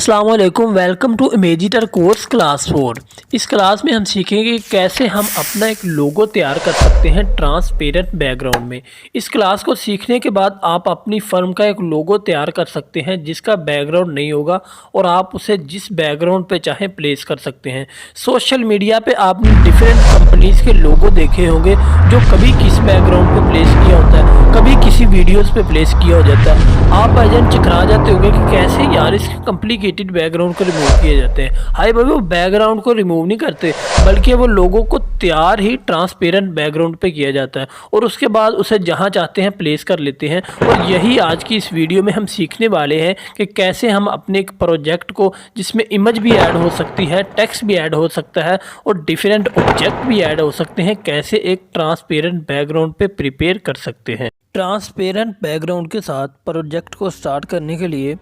अस्सलाम वालेकुम, welcome to इमेजिटर course class 4। इस क्लास में हम सीखेंगे कि कैसे हम अपना एक लोगो तैयार कर सकते हैं ट्रांसपेरेंट बैकग्राउंड में। इस क्लास को सीखने के बाद आप अपनी फर्म का एक लोगो तैयार कर सकते हैं जिसका बैकग्राउंड नहीं होगा और आप उसे जिस बैकग्राउंड पे चाहें प्लेस कर सकते हैं। सोशल मीडिया पे आपने डिफरेंट कंपनीज़ के लोगो देखे होंगे जो कभी किस बैकग्राउंड पे प्लेस किया होता है, कभी किसी वीडियोस पे प्लेस किया हो जाता है। आप एजेंट चकरा जाते होंगे कि कैसे यार इसके कॉम्प्लिकेटेड बैकग्राउंड को रिमूव किए जाते हैं। हाय भाई, वो बैकग्राउंड को रिमूव नहीं करते बल्कि वो लोगों को तैयार ही ट्रांसपेरेंट बैकग्राउंड पे किया जाता है और उसके बाद उसे जहां चाहते हैं प्लेस कर लेते हैं। और यही आज की इस वीडियो में हम सीखने वाले हैं कि कैसे हम अपने एक प्रोजेक्ट को, जिसमें इमेज भी ऐड हो सकती है, टेक्स्ट भी ऐड हो सकता है और डिफरेंट ऑब्जेक्ट भी ऐड हो सकते हैं, कैसे एक ट्रांसपेरेंट बैकग्राउंड पे प्रिपेयर कर सकते हैं। ट्रांसपेरेंट बैकग्राउंड के साथ प्रोजेक्ट को स्टार्ट करने के लिए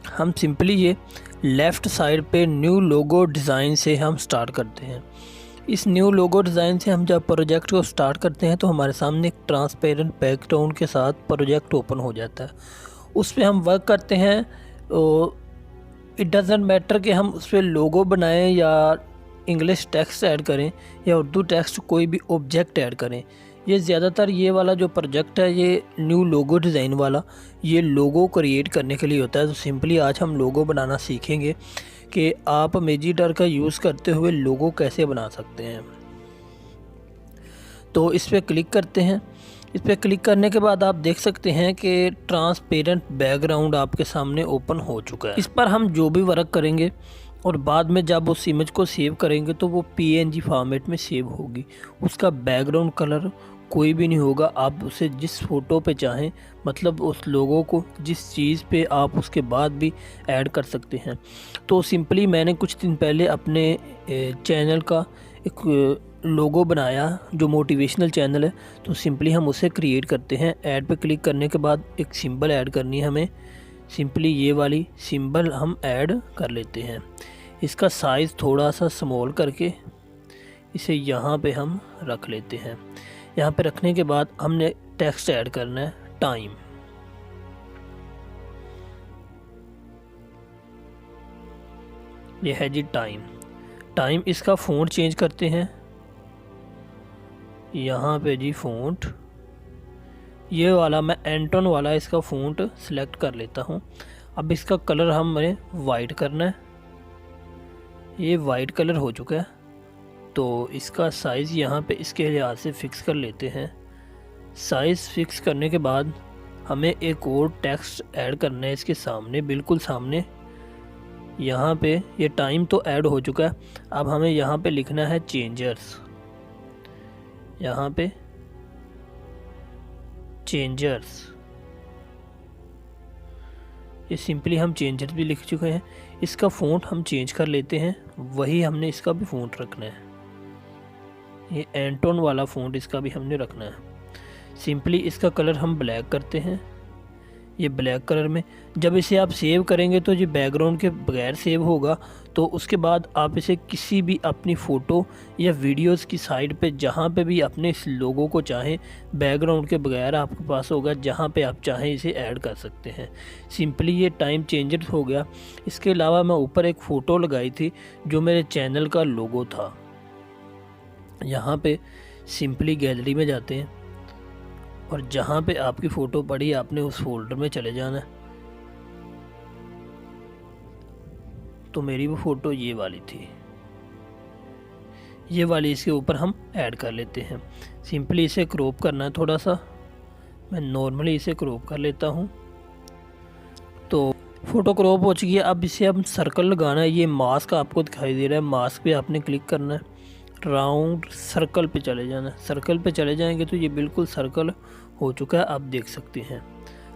हम सिंपली ये लेफ़्ट साइड पे न्यू लोगो डिज़ाइन से हम स्टार्ट करते हैं। इस न्यू लोगो डिज़ाइन से हम जब प्रोजेक्ट को स्टार्ट करते हैं तो हमारे सामने एक ट्रांसपेरेंट बैकग्राउंड के साथ प्रोजेक्ट ओपन हो जाता है। उस पर हम वर्क करते हैं। इट डज़ंट मैटर कि हम उस पर लोगो बनाएं या इंग्लिश टेक्स्ट ऐड करें या उर्दू टेक्स्ट, कोई भी ऑब्जेक्ट ऐड करें। ये ज़्यादातर ये वाला जो प्रोजेक्ट है, ये न्यू लोगो डिज़ाइन वाला, ये लोगो क्रिएट करने के लिए होता है। तो सिंपली आज हम लोगो बनाना सीखेंगे कि आप इमेजिटर का यूज़ करते हुए लोगो कैसे बना सकते हैं। तो इस पर क्लिक करते हैं। इस पर क्लिक करने के बाद आप देख सकते हैं कि ट्रांसपेरेंट बैकग्राउंड आपके सामने ओपन हो चुका है। इस पर हम जो भी वर्क करेंगे और बाद में जब उस इमेज को सेव करेंगे तो वो PNG फॉर्मेट में सेव होगी। उसका बैकग्राउंड कलर कोई भी नहीं होगा। आप उसे जिस फ़ोटो पे चाहें, मतलब उस लोगों को जिस चीज़ पे आप उसके बाद भी ऐड कर सकते हैं। तो सिंपली मैंने कुछ दिन पहले अपने चैनल का एक लोगो बनाया जो मोटिवेशनल चैनल है। तो सिंपली हम उसे क्रिएट करते हैं। ऐड पे क्लिक करने के बाद एक सिंबल ऐड करनी है हमें। सिंपली ये वाली सिंबल हम ऐड कर लेते हैं। इसका साइज़ थोड़ा सा स्मॉल करके इसे यहाँ पे हम रख लेते हैं। यहाँ पे रखने के बाद हमने टेक्स्ट ऐड करना है, टाइम। ये है जी टाइम। इसका फ़ॉन्ट चेंज करते हैं। यहाँ पे जी फ़ॉन्ट ये वाला मैं एंटोन वाला इसका फ़ॉन्ट सिलेक्ट कर लेता हूँ। अब इसका कलर हमें वाइट करना है। ये वाइट कलर हो चुका है। तो इसका साइज़ यहाँ पे इसके लिहाज से फ़िक्स कर लेते हैं। साइज़ फ़िक्स करने के बाद हमें एक और टेक्स्ट ऐड करना है इसके सामने, बिल्कुल सामने। यहाँ पे ये टाइम तो ऐड हो चुका है। अब हमें यहाँ पे लिखना है चेंजर्स। यहाँ पे चेंजर्स, ये सिंपली हम चेंजर्स भी लिख चुके हैं। इसका फ़ॉन्ट हम चेंज कर लेते हैं, वही हमने इसका भी फ़ॉन्ट रखना है। ये एंटोन वाला फ़ॉन्ट इसका भी हमने रखना है। सिंपली इसका कलर हम ब्लैक करते हैं। ये ब्लैक कलर में जब इसे आप सेव करेंगे तो ये बैकग्राउंड के बगैर सेव होगा। तो उसके बाद आप इसे किसी भी अपनी फ़ोटो या वीडियोस की साइड पे, जहाँ पे भी अपने इस लोगो को चाहें, बैकग्राउंड के बगैर आपके पास होगा, जहाँ पे आप चाहें इसे ऐड कर सकते हैं। सिंपली ये टाइम चेंजर हो गया। इसके अलावा मैं ऊपर एक फ़ोटो लगाई थी जो मेरे चैनल का लोगो था। यहाँ पे सिंपली गैलरी में जाते हैं और जहाँ पे आपकी फ़ोटो पड़ी आपने उस फोल्डर में चले जाना है। तो मेरी वो फ़ोटो ये वाली थी, ये वाली इसके ऊपर हम ऐड कर लेते हैं। सिंपली इसे क्रॉप करना है थोड़ा सा। मैं नॉर्मली इसे क्रॉप कर लेता हूँ। तो फ़ोटो क्रॉप हो चुकी है। अब इसे हम सर्कल लगाना है। ये मास्क आपको दिखाई दे रहा है, मास्क पे आपने क्लिक करना है, राउंड सर्कल पे चले जाना है। सर्कल पे चले जाएंगे तो ये बिल्कुल सर्कल हो चुका है, आप देख सकते हैं।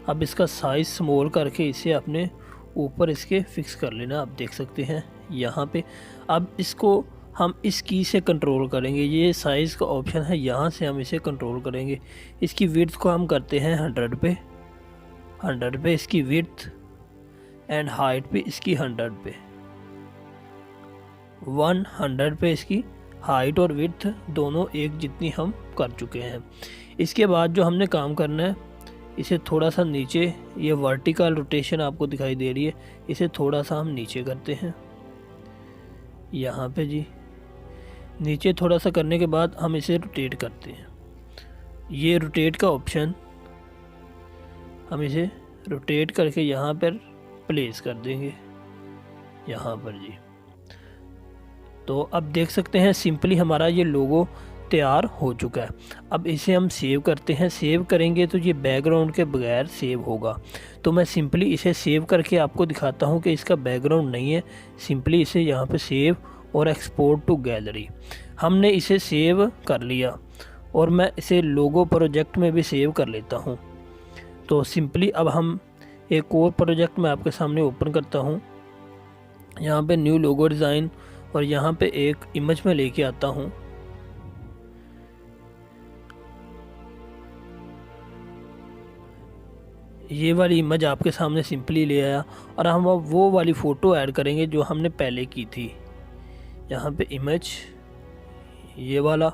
अब इसका साइज़ स्मॉल करके इसे अपने ऊपर इसके फिक्स कर लेना, आप देख सकते हैं यहाँ पे। अब इसको हम इस की से कंट्रोल करेंगे। ये साइज़ का ऑप्शन है, यहाँ से हम इसे कंट्रोल करेंगे। इसकी विड्थ को हम करते हैं 100 पे, 100 पे इसकी विड्थ, एंड हाइट पे इसकी 100 पे, 100 पे इसकी हाइट और विड्थ दोनों एक जितनी हम कर चुके हैं। इसके बाद जो हमने काम करना है, इसे थोड़ा सा नीचे, ये वर्टिकल रोटेशन आपको दिखाई दे रही है, इसे थोड़ा सा हम नीचे करते हैं यहाँ पे जी। नीचे थोड़ा सा करने के बाद हम इसे रोटेट करते हैं। ये रोटेट का ऑप्शन, हम इसे रोटेट करके यहाँ पर प्लेस कर देंगे यहाँ पर जी। तो अब देख सकते हैं सिंपली हमारा ये लोगो तैयार हो चुका है। अब इसे हम सेव करते हैं। सेव करेंगे तो ये बैकग्राउंड के बगैर सेव होगा, तो मैं सिंपली इसे सेव करके आपको दिखाता हूँ कि इसका बैकग्राउंड नहीं है। सिंपली इसे यहाँ पे सेव और एक्सपोर्ट टू गैलरी, हमने इसे सेव कर लिया और मैं इसे लोगो प्रोजेक्ट में भी सेव कर लेता हूँ। तो सिंपली अब हम एक और प्रोजेक्ट मैं आपके सामने ओपन करता हूँ। यहाँ पे न्यू लोगो डिज़ाइन और यहाँ पे एक इमेज में लेके आता हूँ। ये वाली इमेज आपके सामने सिंपली ले आया और हम अब वो वाली फ़ोटो ऐड करेंगे जो हमने पहले की थी। यहाँ पे इमेज, ये वाला,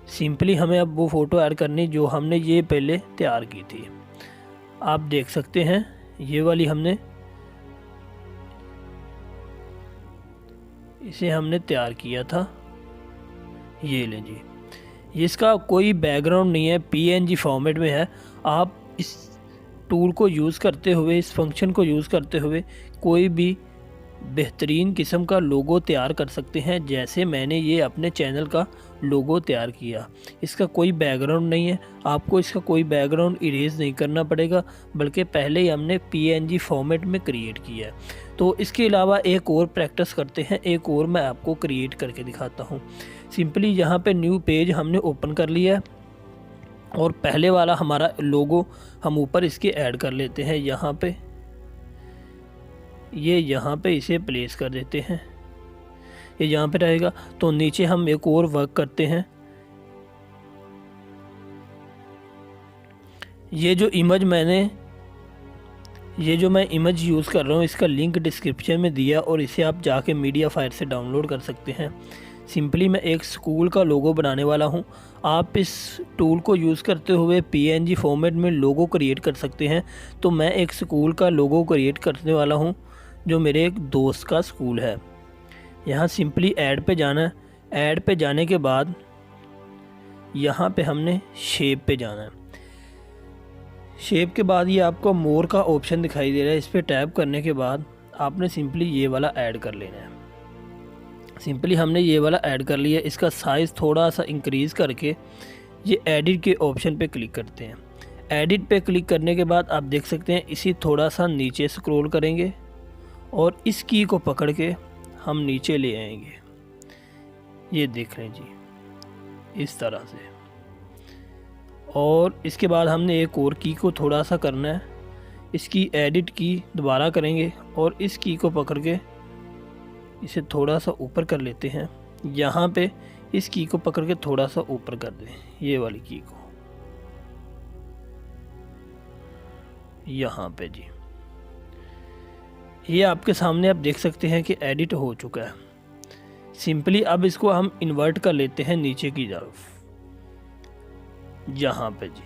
सिंपली हमें अब वो फ़ोटो ऐड करनी जो हमने ये पहले तैयार की थी। आप देख सकते हैं ये वाली हमने इसे हमने तैयार किया था। ये लें जी, इसका कोई बैकग्राउंड नहीं है, PNG फॉर्मेट में है। आप इस टूल को यूज़ करते हुए, इस फंक्शन को यूज़ करते हुए कोई भी बेहतरीन किस्म का लोगो तैयार कर सकते हैं, जैसे मैंने ये अपने चैनल का लोगो तैयार किया। इसका कोई बैकग्राउंड नहीं है, आपको इसका कोई बैकग्राउंड इरेज नहीं करना पड़ेगा, बल्कि पहले ही हमने PNG फॉर्मेट में क्रिएट किया है। तो इसके अलावा एक और प्रैक्टिस करते हैं, एक और मैं आपको क्रिएट करके दिखाता हूँ। सिंपली यहाँ पे न्यू पेज हमने ओपन कर लिया है और पहले वाला हमारा लोगो हम ऊपर इसके ऐड कर लेते हैं। यहाँ पे ये यहाँ पे इसे प्लेस कर देते हैं, ये यहाँ पे रहेगा। तो नीचे हम एक और वर्क करते हैं। ये जो मैं इमेज यूज़ कर रहा हूँ, इसका लिंक डिस्क्रिप्शन में दिया और इसे आप जाके मीडिया फायर से डाउनलोड कर सकते हैं। सिंपली मैं एक स्कूल का लोगो बनाने वाला हूँ। आप इस टूल को यूज़ करते हुए PNG फॉर्मेट में लोगो क्रिएट कर सकते हैं। तो मैं एक स्कूल का लोगो क्रिएट करने वाला हूँ जो मेरे एक दोस्त का स्कूल है। यहाँ सिंपली ऐड पे जाना है। ऐड पे जाने के बाद यहाँ पे हमने शेप पे जाना है। शेप के बाद ये आपको मोर का ऑप्शन दिखाई दे रहा है, इस पर टैप करने के बाद आपने सिंपली ये वाला ऐड कर लेना है। सिंपली हमने ये वाला ऐड कर लिया। इसका साइज़ थोड़ा सा इंक्रीज़ करके ये एडिट के ऑप्शन पे क्लिक करते हैं। एडिट पे क्लिक करने के बाद आप देख सकते हैं इसी थोड़ा सा नीचे स्क्रॉल करेंगे और इस की को पकड़ के हम नीचे ले आएंगे। ये देख रहे हैं जी, इस तरह से। और इसके बाद हमने एक और की को थोड़ा सा करना है। इसकी एडिट की दोबारा करेंगे और इस की को पकड़ के इसे थोड़ा सा ऊपर कर लेते हैं। यहाँ पे इस की को पकड़ के थोड़ा सा ऊपर कर दें, ये वाली की को यहाँ पे जी। ये आपके सामने आप देख सकते हैं कि एडिट हो चुका है। सिंपली अब इसको हम इन्वर्ट कर लेते हैं नीचे की तरफ, यहाँ पे जी।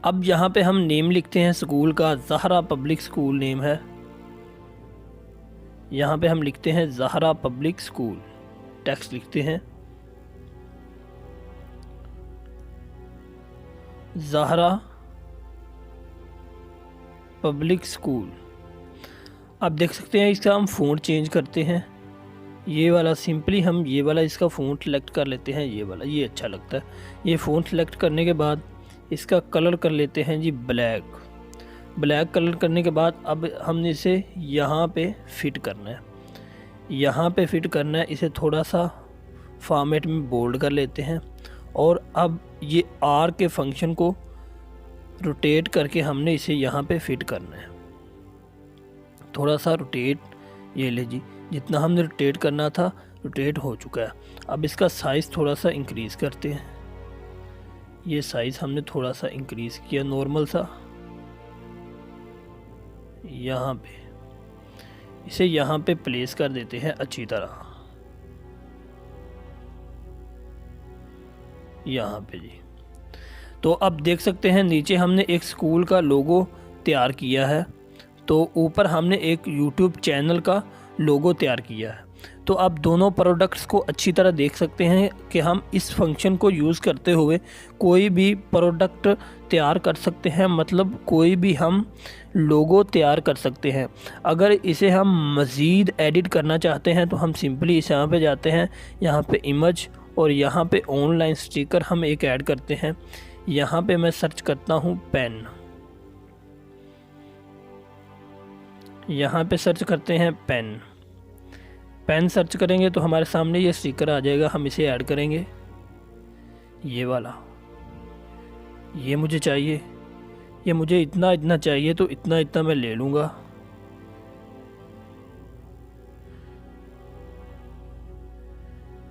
अब यहाँ पे हम नेम लिखते हैं स्कूल का, ज़हरा पब्लिक स्कूल नेम है। यहाँ पे हम लिखते हैं ज़हरा पब्लिक स्कूल, टेक्स्ट लिखते हैं ज़हरा पब्लिक स्कूल। आप देख सकते हैं इसका हम फ़ॉन्ट चेंज करते हैं। ये वाला सिंपली हम ये वाला इसका फ़ॉन्ट सेलेक्ट कर लेते हैं, ये वाला, ये अच्छा लगता है। ये फ़ॉन्ट सेलेक्ट करने के बाद इसका कलर कर लेते हैं जी ब्लैक। ब्लैक कलर करने के बाद अब हमने इसे यहाँ पे फिट करना है, यहाँ पे फिट करना है। इसे थोड़ा सा फॉर्मेट में बोल्ड कर लेते हैं और अब ये आर के फंक्शन को रोटेट करके हमने इसे यहाँ पे फिट करना है। थोड़ा सा रोटेट, ये ले जी, जितना हमने रोटेट करना था रोटेट हो चुका है। अब इसका साइज़ थोड़ा सा इंक्रीज़ करते हैं। ये साइज़ हमने थोड़ा सा इंक्रीज़ किया, नॉर्मल सा, यहाँ पे इसे यहाँ पे प्लेस कर देते हैं अच्छी तरह। यहाँ पे जी। तो अब देख सकते हैं नीचे हमने एक स्कूल का लोगो तैयार किया है, तो ऊपर हमने एक यूट्यूब चैनल का लोगो तैयार किया है। तो अब दोनों प्रोडक्ट्स को अच्छी तरह देख सकते हैं कि हम इस फंक्शन को यूज़ करते हुए कोई भी प्रोडक्ट तैयार कर सकते हैं, मतलब कोई भी हम लोगो तैयार कर सकते हैं। अगर इसे हम मज़ीद एडिट करना चाहते हैं तो हम सिंपली इस यहाँ पे जाते हैं, यहाँ पे इमेज और यहाँ पे ऑनलाइन स्टिकर हम एक ऐड करते हैं। यहाँ पे मैं सर्च करता हूँ पेन, यहाँ पे सर्च करते हैं पेन। पेन सर्च करेंगे तो हमारे सामने ये स्टिकर आ जाएगा, हम इसे ऐड करेंगे। ये वाला, ये मुझे चाहिए, ये मुझे इतना इतना चाहिए, तो इतना इतना मैं ले लूँगा।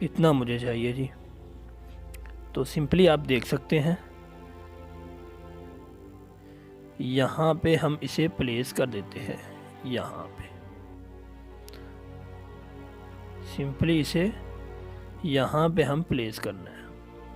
इतना मुझे चाहिए जी। तो सिंपली आप देख सकते हैं यहाँ पे हम इसे प्लेस कर देते हैं। यहाँ पे सिंपली इसे यहाँ पे हम प्लेस करना है।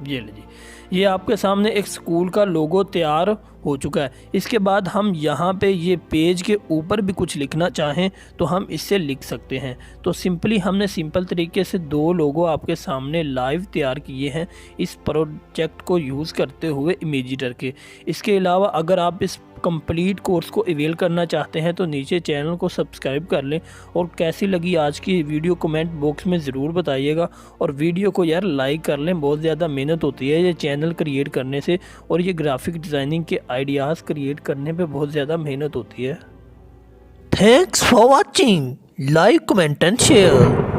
ये लीजिए, ये आपके सामने एक स्कूल का लोगो तैयार हो चुका है। इसके बाद हम यहाँ पे ये पेज के ऊपर भी कुछ लिखना चाहें तो हम इससे लिख सकते हैं। तो सिंपली हमने सिंपल तरीके से दो लोगो आपके सामने लाइव तैयार किए हैं इस प्रोजेक्ट को यूज़ करते हुए इमेजिटर के। इसके अलावा अगर आप इस कंप्लीट कोर्स को अवेल करना चाहते हैं तो नीचे चैनल को सब्सक्राइब कर लें, और कैसी लगी आज की वीडियो कमेंट बॉक्स में ज़रूर बताइएगा। और वीडियो को यार लाइक कर लें, बहुत ज़्यादा मेहनत होती है ये चैनल क्रिएट करने से, और ये ग्राफिक डिज़ाइनिंग के आइडियाज़ क्रिएट करने पे बहुत ज़्यादा मेहनत होती है। Thanks for watching, like comment and share.